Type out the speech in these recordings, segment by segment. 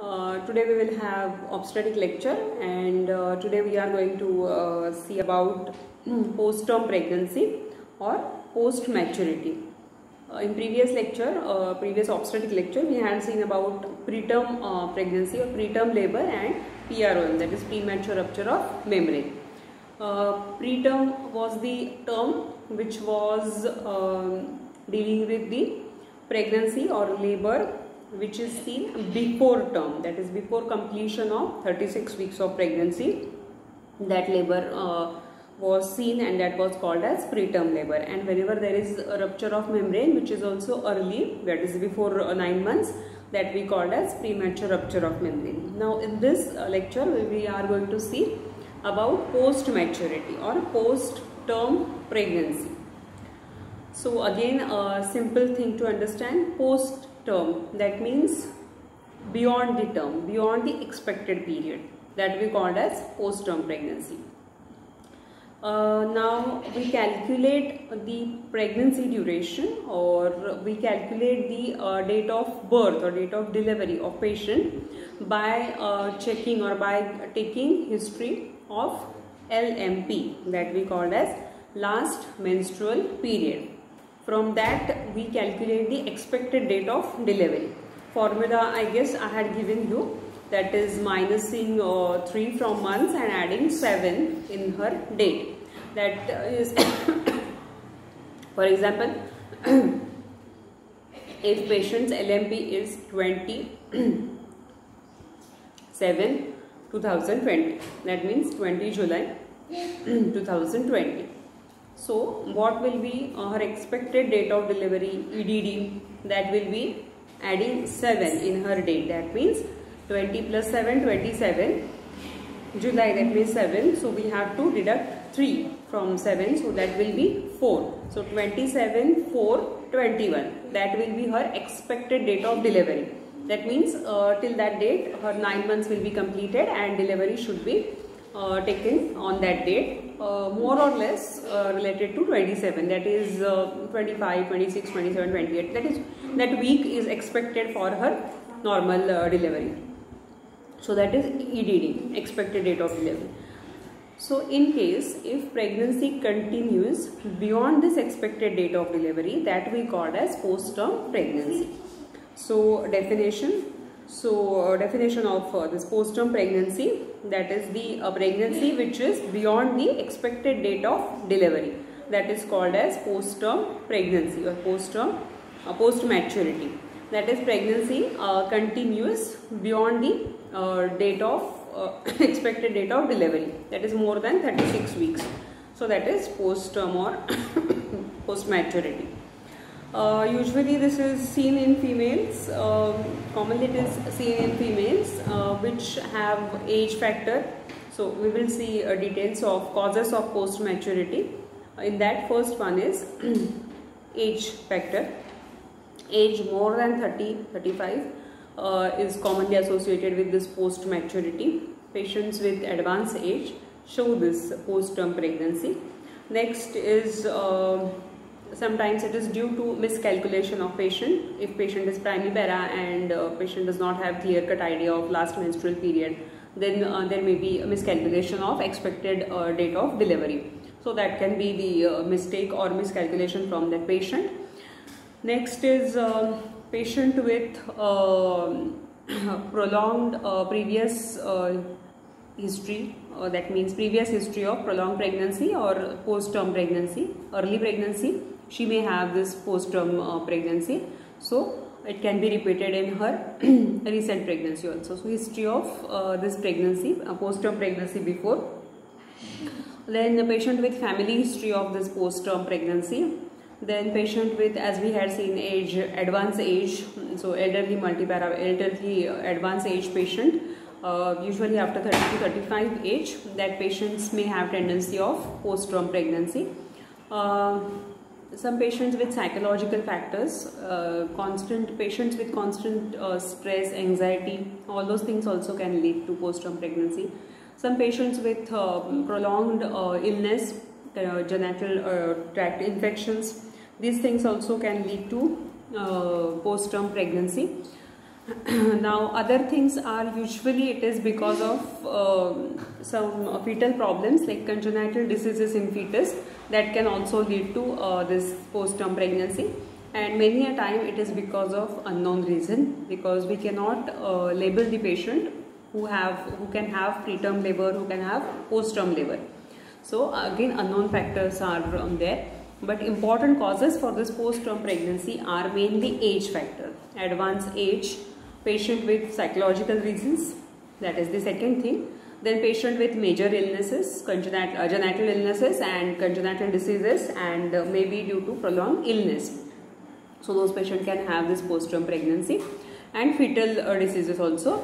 Today we will have obstetric lecture, and today we are going to see about post-term pregnancy or post-maturity. In previous lecture, previous obstetric lecture, we had seen about preterm pregnancy or preterm labor and PROM, that is premature rupture of membrane. Preterm was the term which was dealing with the pregnancy or labor which is seen before term, that is before completion of 36 weeks of pregnancy. That labor was seen, and that was called as preterm labor. And whenever there is a rupture of membrane which is also early, that is before 9 months, that we called as premature rupture of membrane. Now in this lecture we are going to see about post maturity or post term pregnancy. So again, a simple thing to understand: post term, that means beyond the term, beyond the expected period, that we called as post term pregnancy. Now we calculate the pregnancy duration, or we calculate the date of birth or date of delivery of patient by checking or by taking history of LMP, that we called as last menstrual period. From that we calculate the expected date of delivery. Formula I guess I had given you, that is minusing 3 from months and adding 7 in her date. That is for example, if patient's LMP is 27/2020, that means 20 July 2020. So what will be her expected date of delivery, EDD? That will be adding 7 in her date. That means 20 plus 7, 27 July, that means 7. So we have to deduct 3 from 7, so that will be 4. So 27/4/21, that will be her expected date of delivery. That means till that date her 9 months will be completed and delivery should be taken on that date, more or less related to 27, that is 25, 26, 27, 28, that week is expected for her normal delivery. So that is EDD, expected date of delivery. So in case if pregnancy continues beyond this expected date of delivery, that we call as post-term pregnancy. So definition of this post-term pregnancy, that is the pregnancy which is beyond the expected date of delivery, that is called as post-term pregnancy or post-maturity. That is pregnancy continues beyond the date of expected date of delivery, that is more than 36 weeks. So that is post-term or post-maturity. Usually this is seen in females, commonly it is seen in females which have age factor. So we will see details of causes of post-maturity. In that, first one is age factor. Age more than 30-35 is commonly associated with this post-maturity. Patients with advanced age show this post-term pregnancy. Next is sometimes it is due to miscalculation of patient. If patient is primipara and patient does not have clear-cut idea of last menstrual period, then there may be a miscalculation of expected date of delivery. So that can be the mistake or miscalculation from that patient. Next is patient with prolonged previous history, that means previous history of prolonged pregnancy or post-term pregnancy, early pregnancy. She may have this post-term pregnancy, so it can be repeated in her recent pregnancy also. So history of this pregnancy, post-term pregnancy before. Then the patient with family history of this post-term pregnancy. Then patient with, as we had seen, age, advanced age, so elderly multipara, elderly advanced age patient, usually after 30 to 35 age, that patients may have tendency of post-term pregnancy. Some patients with psychological factors, patients with constant stress, anxiety, all those things also can lead to post-term pregnancy. Some patients with prolonged illness, genital tract infections, these things also can lead to post-term pregnancy. Now other things are usually it is because of some fetal problems like congenital diseases in fetus that can also lead to this post-term pregnancy, and many a time it is because of unknown reason, because we cannot label the patient who can have preterm labor, who can have post-term labor. So again unknown factors are there. But important causes for this post-term pregnancy are mainly age factor, advanced age, patient with psychological reasons, that is the second thing. Then patient with major illnesses, genital illnesses and congenital diseases, and maybe due to prolonged illness. So those patients can have this post-term pregnancy, and fetal diseases also.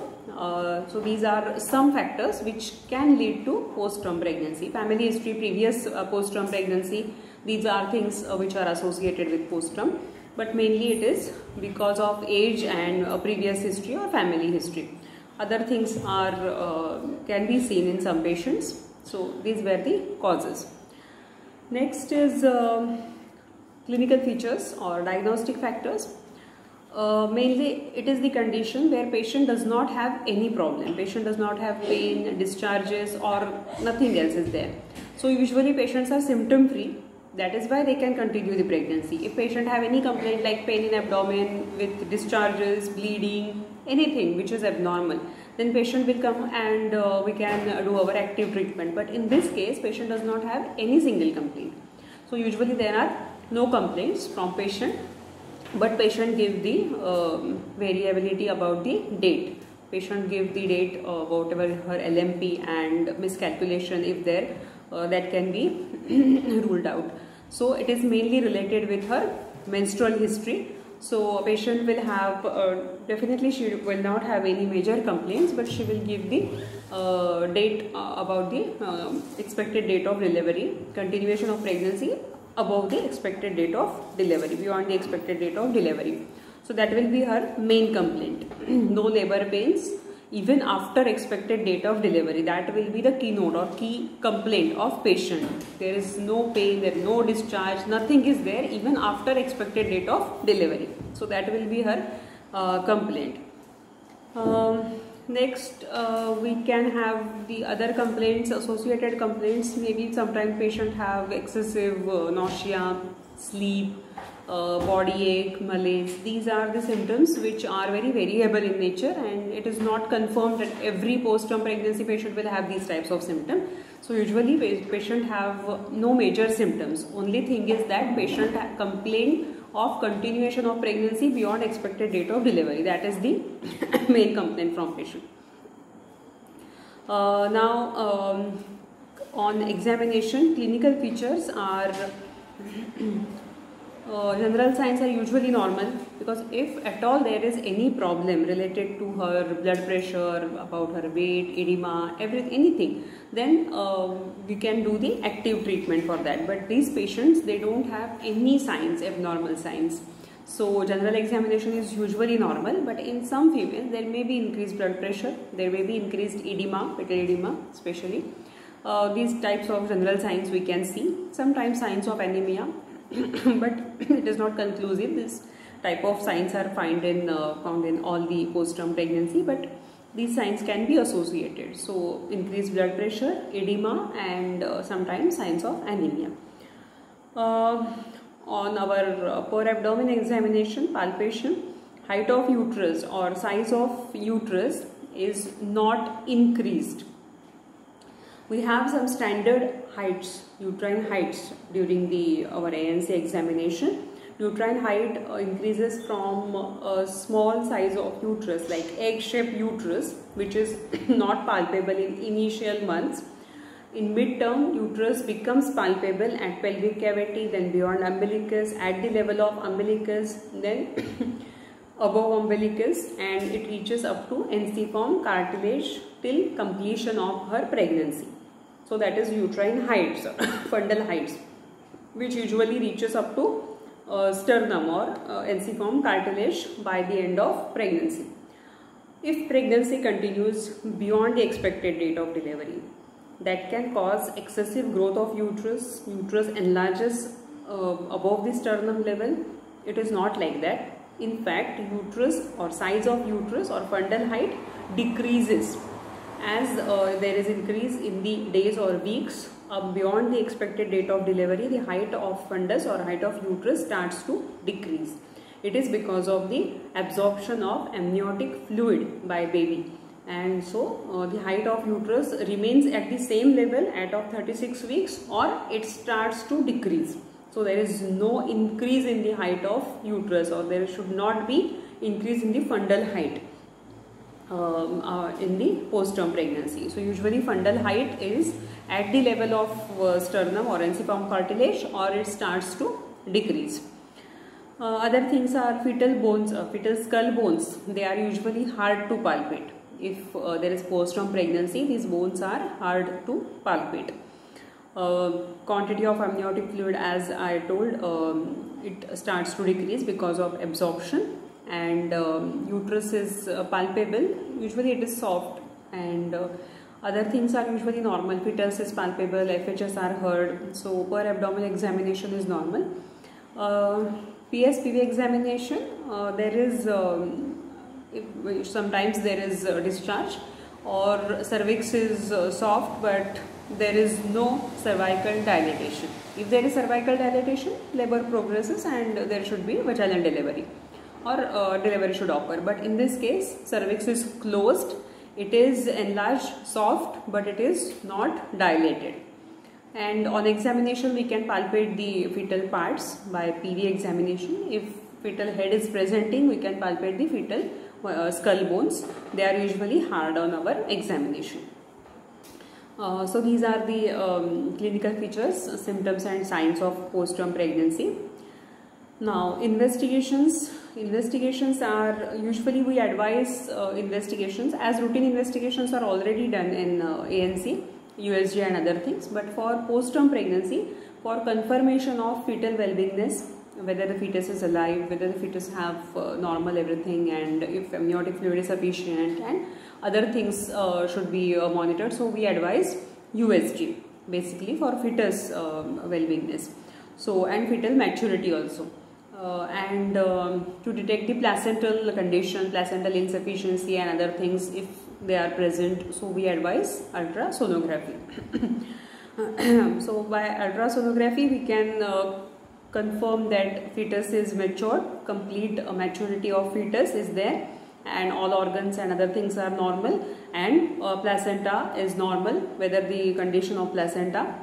So these are some factors which can lead to post-term pregnancy. Family history, previous post-term pregnancy, these are things which are associated with post-term, but mainly it is because of age and previous history or family history. Other things are can be seen in some patients. So these were the causes. Next is clinical features or diagnostic factors. Mainly it is the condition where patient does not have any problem, patient does not have pain, discharges or nothing else is there. So usually patients are symptom free, that is why they can continue the pregnancy. If patient have any complaint like pain in abdomen with discharges, bleeding, anything which is abnormal, then patient will come and we can do our active treatment. But in this case patient does not have any single complaint. So usually there are no complaints from patient, but patient give the variability about the date. Patient give the date whatever her LMP and miscalculation if there that can be ruled out. So it is mainly related with her menstrual history. So a patient will have definitely she will not have any major complaints, but she will give the date about the expected date of delivery, continuation of pregnancy above the expected date of delivery, beyond the expected date of delivery. So that will be her main complaint. No labor pains even after expected date of delivery, that will be the keynote or key complaint of patient. There is no pain, there is no discharge, nothing is there even after expected date of delivery. So that will be her complaint. Next we can have the other complaints, associated complaints. Maybe sometimes patient have excessive nausea, sleep, body ache, malaise. These are the symptoms which are very variable in nature, and it is not confirmed that every post-term pregnancy patient will have these types of symptoms. So usually patient have no major symptoms. Only thing is that patient complain of continuation of pregnancy beyond expected date of delivery. That is the main complaint from patient. Now on examination, clinical features are general signs are usually normal, because if at all there is any problem related to her blood pressure, about her weight, edema, anything, then we can do the active treatment for that. But these patients, they don't have any signs, abnormal signs. So general examination is usually normal, but in some females there may be increased blood pressure, there may be increased edema, fetal edema especially. These types of general signs we can see. Sometimes signs of anemia, but it is not conclusive. This type of signs are found in all the post-term pregnancy, but these signs can be associated. So increased blood pressure, edema, and sometimes signs of anemia. On our upper abdomen examination, palpation, height of uterus or size of uterus is not increased. We have some standard heights, uterine heights during our ANC examination. Uterine height increases from a small size of uterus like egg-shaped uterus, which is not palpable in initial months. In mid-term, uterus becomes palpable at pelvic cavity, then beyond umbilicus, at the level of umbilicus, then above umbilicus, and it reaches up to ensiform cartilage till completion of her pregnancy. So that is uterine heights, fundal heights, which usually reaches up to sternum or ensiform cartilage by the end of pregnancy. If pregnancy continues beyond the expected date of delivery, that can cause excessive growth of uterus enlarges above the sternum level. It is not like that. In fact, uterus or size of uterus or fundal height decreases as there is increase in the days or weeks beyond the expected date of delivery. The height of fundus or height of uterus starts to decrease. It is because of the absorption of amniotic fluid by baby, and so the height of uterus remains at the same level at of 36 weeks, or it starts to decrease. So there is no increase in the height of uterus, or there should not be increase in the fundal height in the postterm pregnancy. So usually fundal height is at the level of sternum or ensiform cartilage, or it starts to decrease. Other things are fetal bones, fetal skull bones. They are usually hard to palpate. If there is postterm pregnancy, these bones are hard to palpate. Quantity of amniotic fluid, as I told, it starts to decrease because of absorption, and uterus is palpable. Usually it is soft, and other things are usually normal. Fetus is palpable, FHS are heard, so per abdominal examination is normal. PSPV examination, there is sometimes there is discharge, or cervix is soft but there is no cervical dilatation. If there is cervical dilatation, labor progresses and there should be vaginal delivery, or delivery should occur. But in this case, cervix is closed, it is enlarged, soft, but it is not dilated. And on examination, we can palpate the fetal parts by PV examination. If fetal head is presenting, we can palpate the fetal skull bones. They are usually hard on our examination. So these are the clinical features, symptoms and signs of postterm pregnancy. Now investigations are usually, we advise investigations, as routine investigations are already done in ANC, USG and other things. But for postterm pregnancy, for confirmation of fetal well-beingness, whether the fetus is alive, whether the fetus have normal everything, and if amniotic fluid is sufficient, and other things should be monitored. So we advise USG basically for fetus well-beingness. So, and fetal maturity also. And to detect the placental condition, placental insufficiency and other things if they are present, so we advise ultrasonography. So by ultrasonography we can confirm that fetus is mature, complete maturity of fetus is there, and all organs and other things are normal, and placenta is normal. Whether the condition of placenta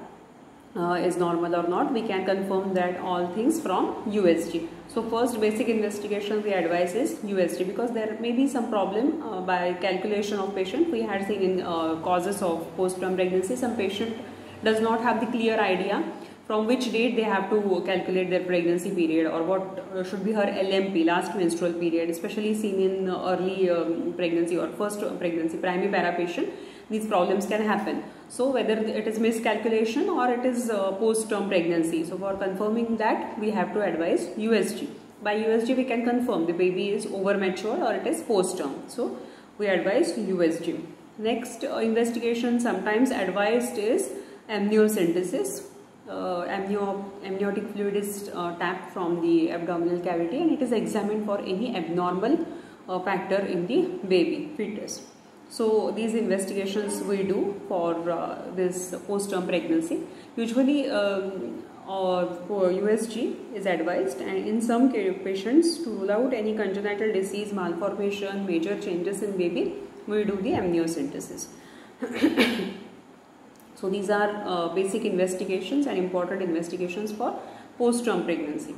is normal or not, we can confirm that all things from USG. So first basic investigation we advise is USG, because there may be some problem by calculation of patient. We had seen in causes of postpartum pregnancy, some patient does not have the clear idea from which date they have to calculate their pregnancy period, or what should be her LMP, last menstrual period, especially seen in early pregnancy or first pregnancy, primipara patient. These problems can happen. So whether it is miscalculation or it is post-term pregnancy. So for confirming that, we have to advise USG. By USG we can confirm the baby is over mature or it is post-term. So we advise USG. Next investigation sometimes advised is amniocentesis. Amniotic fluid is tapped from the abdominal cavity and it is examined for any abnormal factor in the baby fetus. So these investigations we do for this post-term pregnancy. Usually for USG is advised, and in some patients, to rule out any congenital disease, malformation, major changes in baby, we do the amniocentesis. So these are basic investigations and important investigations for post-term pregnancy.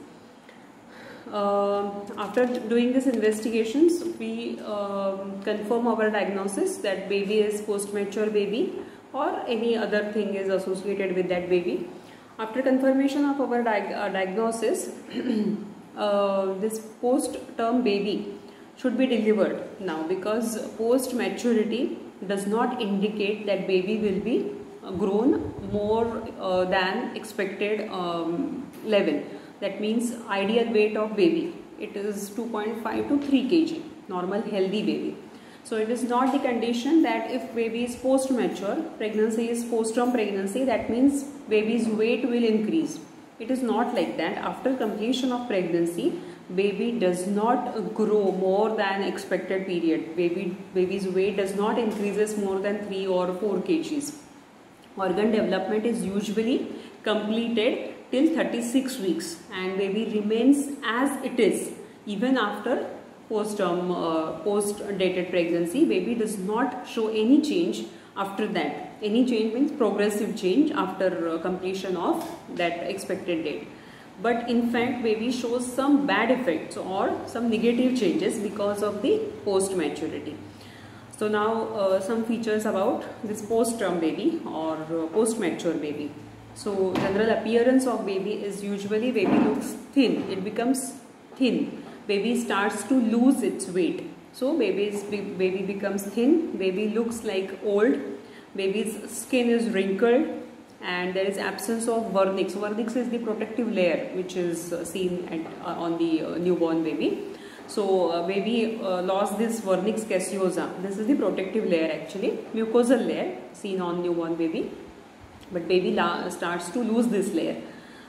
After doing these investigations, we confirm our diagnosis that baby is post-mature baby or any other thing is associated with that baby. After confirmation of our diagnosis, this post-term baby should be delivered now, because post-maturity does not indicate that baby will be grown more than expected level. That means ideal weight of baby, it is 2.5 to 3 kg, normal healthy baby. So it is not the condition that if baby is post-mature, pregnancy is post-term pregnancy, that means baby's weight will increase. It is not like that. After completion of pregnancy, baby does not grow more than expected period. Baby's weight does not increases more than 3 or 4 kgs. Organ development is usually completed till 36 weeks and baby remains as it is even after post-dated pregnancy. Baby does not show any change after that. Any change means progressive change after completion of that expected date. But in fact, baby shows some bad effects or some negative changes because of the post-maturity. So now some features about this post-term baby or post-mature baby. So general appearance of baby is usually baby looks thin. It becomes thin. Baby starts to lose its weight. So baby becomes thin. Baby looks like old. Baby's skin is wrinkled and there is absence of vernix. Vernix is the protective layer which is seen on the newborn baby. So baby lost this vernix caseosa. This is the protective layer actually, mucosal layer seen on newborn baby. But baby starts to lose this layer.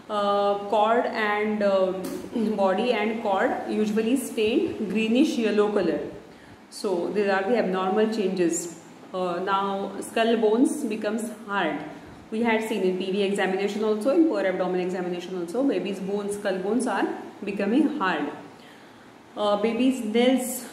Cord and body and cord usually stained greenish yellow color. So these are the abnormal changes. Now skull bones becomes hard. We had seen in PV examination also, in poor abdomen examination also, baby's bones, skull bones are becoming hard. Baby's nails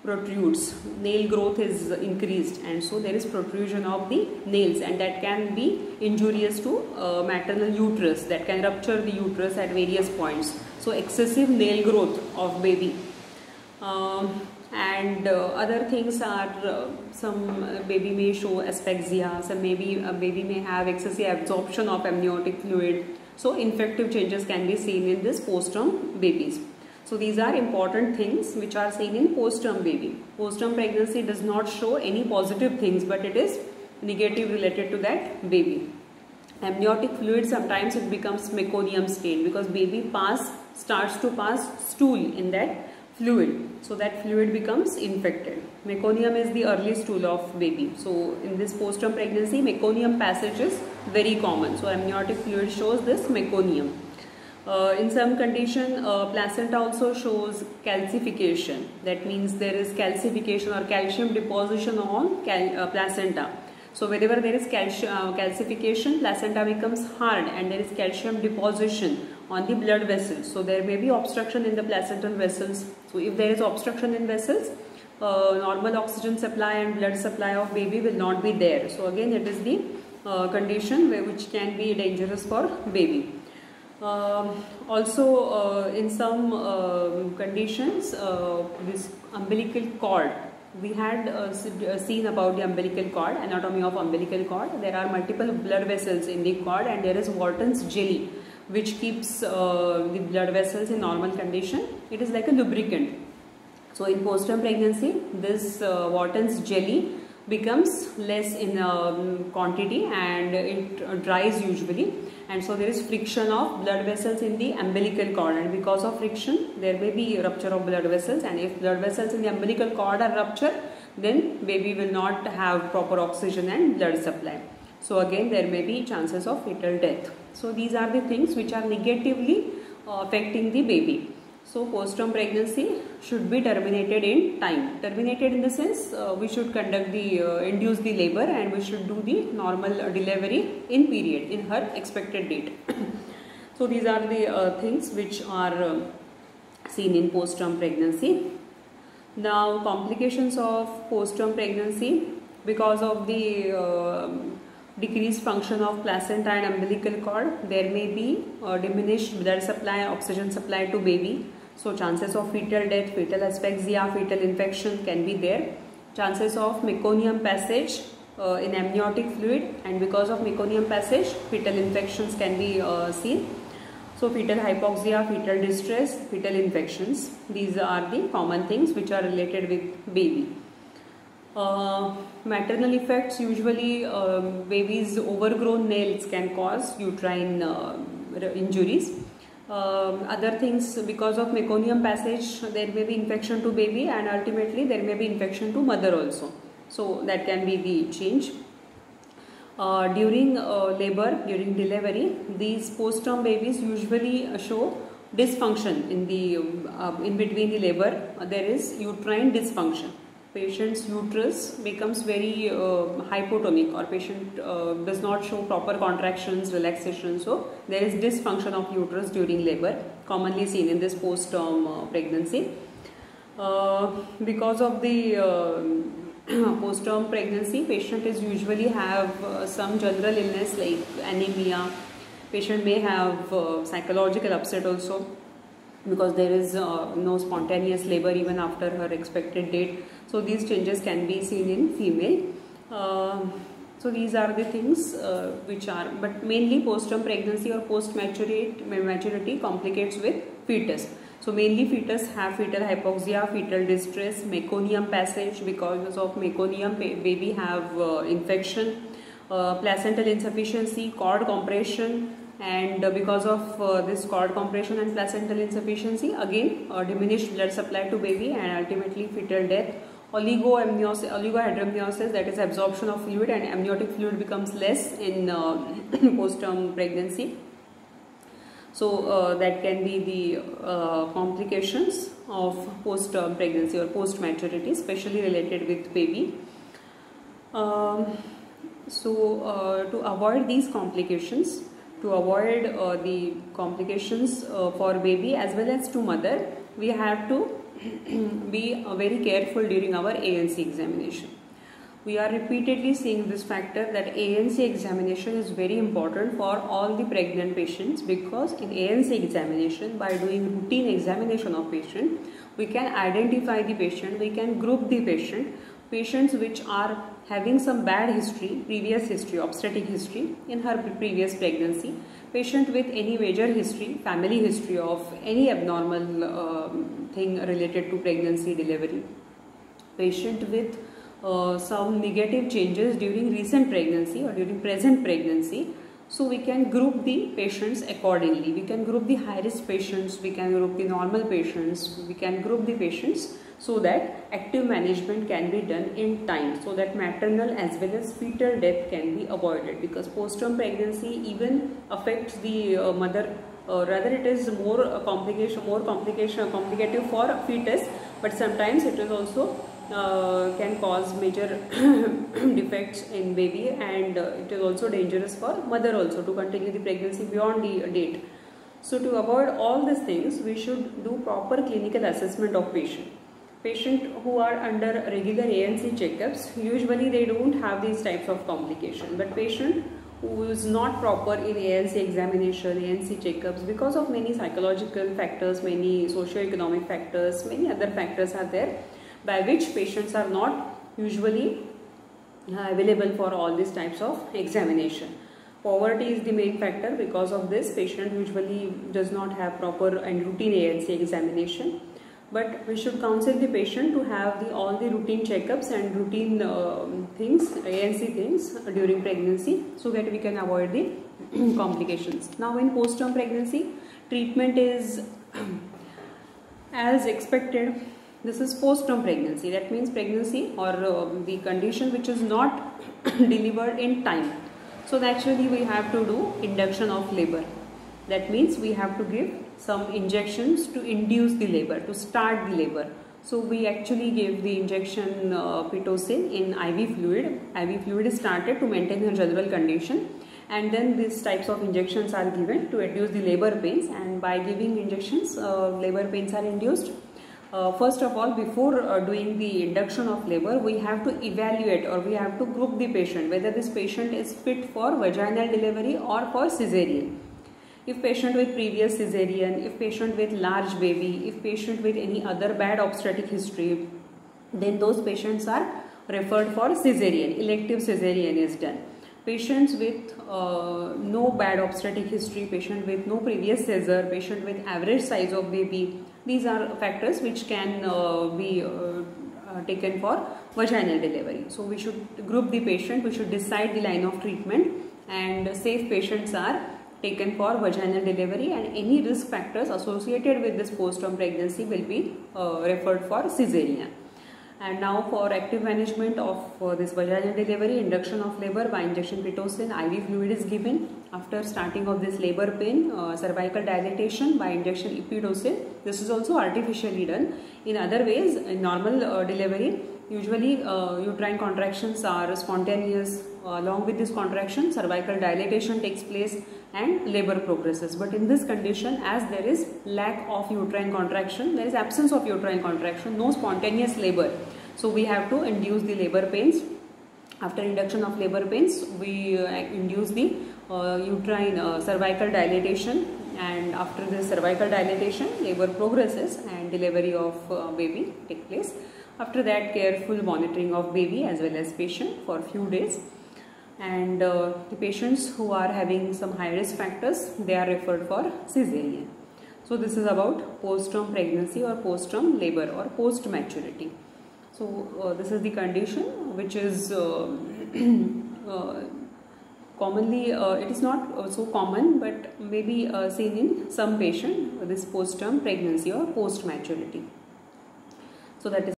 protrudes, nail growth is increased and so there is protrusion of the nails and that can be injurious to maternal uterus, that can rupture the uterus at various points. So excessive nail growth of baby. And other things are some baby may show asphyxia, some baby may have excessive absorption of amniotic fluid. So infective changes can be seen in this post-term babies. So these are important things which are seen in post-term baby. Post-term pregnancy does not show any positive things but it is negative related to that baby. Amniotic fluid, sometimes it becomes meconium stain because baby starts to pass stool in that fluid. So that fluid becomes infected. Meconium is the early stool of baby. So in this post-term pregnancy, meconium passage is very common. So amniotic fluid shows this meconium. In some condition, placenta also shows calcification. That means there is calcification or calcium deposition on placenta. So wherever there is calcification, placenta becomes hard and there is calcium deposition on the blood vessels. So there may be obstruction in the placental vessels. So if there is obstruction in vessels, normal oxygen supply and blood supply of baby will not be there. So again it is the condition which can be dangerous for baby. Also in some conditions, this umbilical cord, we had seen about the umbilical cord, anatomy of umbilical cord. There are multiple blood vessels in the cord and there is Wharton's jelly which keeps the blood vessels in normal condition. It is like a lubricant. So in postpartum pregnancy, this Wharton's jelly becomes less in quantity and it dries usually, and so there is friction of blood vessels in the umbilical cord, and because of friction there may be rupture of blood vessels, and if blood vessels in the umbilical cord are ruptured, then baby will not have proper oxygen and blood supply. So again there may be chances of fetal death. So these are the things which are negatively affecting the baby. So postpartum pregnancy should be terminated in time. Terminated in the sense we should conduct the induce the labor and we should do the normal delivery in period, in her expected date. So these are the things which are seen in postpartum pregnancy. Now complications of postpartum pregnancy, because of the decreased function of placenta and umbilical cord, there may be diminished blood supply and oxygen supply to baby. So chances of fetal death, fetal asphyxia, fetal infection can be there. Chances of meconium passage in amniotic fluid, and because of meconium passage fetal infections can be seen. So fetal hypoxia, fetal distress, fetal infections, these are the common things which are related with baby. Maternal effects, usually baby's overgrown nails can cause uterine injuries. Other things, because of meconium passage there may be infection to baby, and ultimately there may be infection to mother also. So that can be the change. During labor, during delivery, these postpartum babies usually show dysfunction in the in between the labor, there is uterine dysfunction. Patient's uterus becomes very hypotonic, or patient does not show proper contractions, relaxation. So there is dysfunction of uterus during labor, commonly seen in this post-term pregnancy. Because of the post-term pregnancy, patient is usually have some general illness like anemia. Patient may have psychological upset also, because there is no spontaneous labor even after her expected date. So these changes can be seen in female. So these are the things which are, but mainly post-term pregnancy or post-maturity complicates with fetus. So mainly fetus have fetal hypoxia, fetal distress, meconium passage. Because of meconium, baby have infection, placental insufficiency, cord compression, and because of this cord compression and placental insufficiency, again diminished blood supply to baby and ultimately fetal death. Oligohydramniosis, that is absorption of fluid, and amniotic fluid becomes less in post-term pregnancy. So that can be the complications of post-term pregnancy or post-maturity, especially related with baby. To avoid these complications, to avoid the complications for baby as well as to mother, we have to be very careful during our ANC examination. We are repeatedly seeing this factor that ANC examination is very important for all the pregnant patients, because in ANC examination, by doing routine examination of patient, we can identify the patient, we can group the patient. Patients which are having some bad history, previous history, obstetric history in her previous pregnancy, patient with any major history, family history of any abnormal thing related to pregnancy, delivery, patient with some negative changes during recent pregnancy or during present pregnancy. So we can group the patients accordingly. We can group the high risk patients, we can group the normal patients, we can group the patients, so that active management can be done in time, so that maternal as well as fetal death can be avoided. Because post-term pregnancy even affects the mother, rather it is more complicated for fetus, but sometimes it is also can cause major defects in baby, and it is also dangerous for mother also to continue the pregnancy beyond the date. So to avoid all these things, we should do proper clinical assessment of patient. Patient who are under regular ANC checkups, usually they don't have these types of complications, but patient who is not proper in ANC examination, ANC checkups, because of many psychological factors, many socio-economic factors, many other factors are there, by which patients are not usually available for all these types of examination. Poverty is the main factor. Because of this, patient usually does not have proper and routine ANC examination. But we should counsel the patient to have all the routine checkups and routine things, ANC things during pregnancy, so that we can avoid the complications. Now in post-term pregnancy, treatment is as expected. This is post-term pregnancy. That means pregnancy or the condition which is not delivered in time. So naturally we have to do induction of labor. That means we have to give some injections to induce the labor, to start the labor. So we actually give the injection Pitocin in IV fluid. IV fluid is started to maintain her general condition, and then these types of injections are given to reduce the labor pains, and by giving injections labor pains are induced. First of all, before doing the induction of labor, we have to evaluate, or we have to group the patient, whether this patient is fit for vaginal delivery or for cesarean. If patient with previous cesarean, if patient with large baby, if patient with any other bad obstetric history, then those patients are referred for cesarean. Elective cesarean is done. Patients with no bad obstetric history, patient with no previous cesar, patient with average size of baby, these are factors which can be taken for vaginal delivery. So we should group the patient, we should decide the line of treatment, and safe patients are taken for vaginal delivery, and any risk factors associated with this post-term pregnancy will be referred for cesarean. And now for active management of this vaginal delivery, induction of labor by injection Pitocin, IV fluid is given. After starting of this labor pain, cervical dilatation by injection Epidocin. This is also artificially done. In other ways, in normal delivery, usually uterine contractions are spontaneous. Along with this contraction, cervical dilatation takes place and labor progresses. But in this condition, as there is lack of uterine contraction, there is absence of uterine contraction, no spontaneous labor. So we have to induce the labor pains. After induction of labor pains, we induce the uterine cervical dilatation, and after this cervical dilatation, labor progresses and delivery of baby take place. After that, careful monitoring of baby as well as patient for few days. And the patients who are having some high risk factors, they are referred for cesarean. So this is about post-term pregnancy or post-term labor or post-maturity. So this is the condition which is commonly, it is not so common, but maybe seen in some patient, this post-term pregnancy or post-maturity. So that is